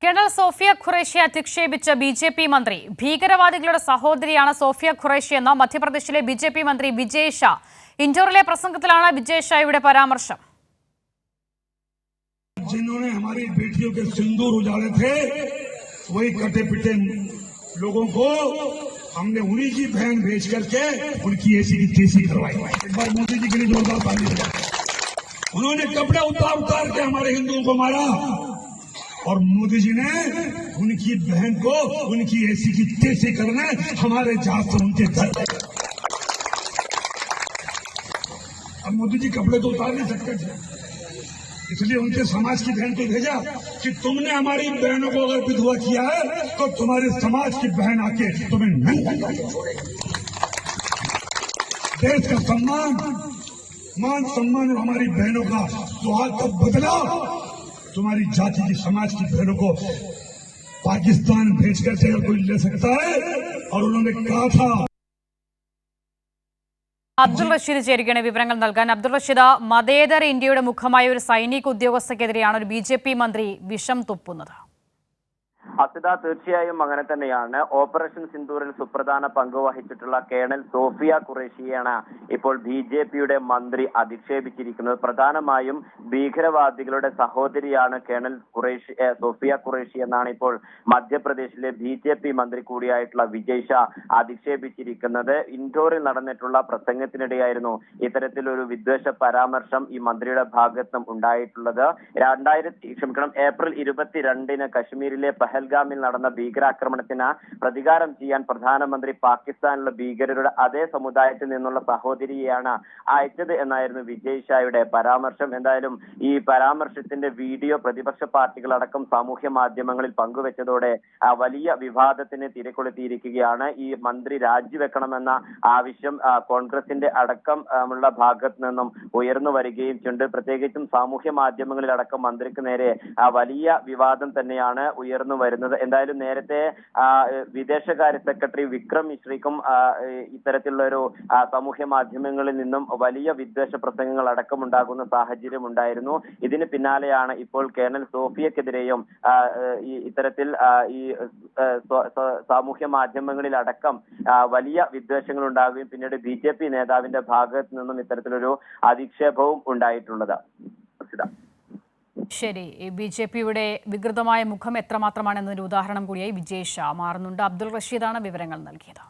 Colonel Sophia ഖുറേഷിയെ അധിക്ഷേപിച്ച BJP മന്ത്രി ഭീകരവാദികളുടെ സഹോദരിയാണ് Sophia Qureshi എന്ന മധ്യപ്രദേശിലെ ബിജെപി മന്ത്രി വിജയ് ഷാ. ഇൻഡോറിലെ പ്രസംഗത്തിലാണ് വിജയ് ഷായുടെ പരാമർശം. जिन्होंने हमारी बेटियों के सिंदूर उजाड़े थे वही कटे पिटे लोगों को हमने उन्हीं की बहन भेज करके उनकी ऐसी की तैसी करवाई. एक बार मोदी जी के लिए जोरदार ताली बजाएं. उन्होंने कपड़े उतार के हमारे हिंदुओं को मारा और मोदी जी ने उनकी बहन को उनकी ऐसी की तैसी करने हमारे जहाज से उनके घर. अब मोदी जी कपड़े तो उतार नहीं सकते थे, इसलिए उनके समाज की बहन को भेजा कि तुमने हमारी बहनों को अगर विधवा किया है तो तुम्हारे समाज की बहन आके तुम्हें नंगा करके छोड़ेगी. देश का सम्मान, मान सम्मान और हमारी बहनों का सुहाग का बदला तुम्हारी जाति की समाज की बहनों को पाकिस्तान भेज करके अगर कोई ले सकता है. और उन्होंने कहा था. അബ്ദുൾ റഷീദ് ചേരുകയാണ് വിവരങ്ങൾ നൽകാൻ. അബ്ദുൾ റഷീദ്, മതേതര ഇന്ത്യയുടെ മുഖമായ ഒരു സൈനിക ഉദ്യോഗസ്ഥക്കെതിരെയാണ് ഒരു ബിജെപി മന്ത്രി വിഷം തുപ്പുന്നത്. അസിത, തീർച്ചയായും അങ്ങനെ തന്നെയാണ്. ഓപ്പറേഷൻ സിന്ദൂറിൽ സുപ്രധാന പങ്ക് വഹിച്ചിട്ടുള്ള കേണൽ സോഫിയ ഖുറേഷിയെയാണ് ഇപ്പോൾ ബിജെപിയുടെ മന്ത്രി അധിക്ഷേപിച്ചിരിക്കുന്നത്. പ്രധാനമായും ഭീകരവാദികളുടെ സഹോദരിയാണ് കേണൽ സോഫിയ ഖുറേഷി എന്നാണ് ഇപ്പോൾ മധ്യപ്രദേശിലെ ബിജെപി മന്ത്രി കൂടിയായിട്ടുള്ള വിജയ് ഷാ അധിക്ഷേപിച്ചിരിക്കുന്നത്. ഇൻഡോറിൽ നടന്നിട്ടുള്ള പ്രസംഗത്തിനിടെയായിരുന്നു ഇത്തരത്തിലൊരു വിദ്വേഷ പരാമർശം ഈ മന്ത്രിയുടെ ഭാഗത്തും ഉണ്ടായിട്ടുള്ളത്. ഏപ്രിൽ 22 കശ്മീരിലെ പഹൽഗാമിൽ നടന്ന ഭീകരാക്രമണത്തിന് പ്രതികാരം ചെയ്യാൻ പ്രധാനമന്ത്രി പാകിസ്ഥാനിലുള്ള ഭീകരരുടെ അതേ സമുദായത്തിൽ നിന്നുള്ള സഹോദരിയെയാണ് അയച്ചത് എന്നായിരുന്നു വിജയ് ഷായുടെ പരാമർശം. എന്തായാലും ഈ പരാമർശത്തിന്റെ വീഡിയോ പ്രതിപക്ഷ പാർട്ടികളടക്കം സാമൂഹ്യ മാധ്യമങ്ങളിൽ പങ്കുവെച്ചതോടെ വലിയ വിവാദത്തിന് തിരക്കൊളുത്തിയിരിക്കുകയാണ്. ഈ മന്ത്രി രാജിവെക്കണമെന്ന ആവശ്യം കോൺഗ്രസിന്റെ അടക്കം ഉള്ള ഭാഗത്ത് നിന്നും ഉയർന്നു വരികയും ഉണ്ട്. പ്രത്യേകിച്ചും സാമൂഹ്യ മാധ്യമങ്ങളിൽ അടക്കം മന്ത്രിക്ക് നേരെ വലിയ വിവാദം തന്നെയാണ് ഉയർന്നു വരുന്നത്. എന്തായാലും നേരത്തെ വിദേശകാര്യ സെക്രട്ടറി വിക്രം മിശ്രിക്കും ഇത്തരത്തിലുള്ള ഒരു സാമൂഹ്യ മാധ്യമങ്ങളിൽ നിന്നും വലിയ വിദ്വേഷ പ്രസംഗങ്ങൾ അടക്കമുണ്ടാകുന്ന സാഹചര്യം ഉണ്ടായിരുന്നു. ഇതിന് പിന്നാലെയാണ് ഇപ്പോൾ കേണൽ സോഫിയക്കെതിരെയും ഇത്തരത്തിൽ ഈ സാമൂഹ്യ മാധ്യമങ്ങളിൽ അടക്കം വലിയ വിദ്വേഷങ്ങൾ ഉണ്ടാകുകയും പിന്നീട് ബിജെപി നേതാവിന്റെ ഭാഗത്ത് നിന്നും ഇത്തരത്തിലൊരു അധിക്ഷേപവും ഉണ്ടായിട്ടുള്ളത്. ശരി, ബിജെപിയുടെ വികൃതമായ മുഖം എത്രമാത്രമാണെന്നൊരു ഉദാഹരണം കൂടിയായി വിജയ് ഷാ മാറുന്നുണ്ട്. അബ്ദുൾ റഷീദാണ് വിവരങ്ങൾ നൽകിയത്.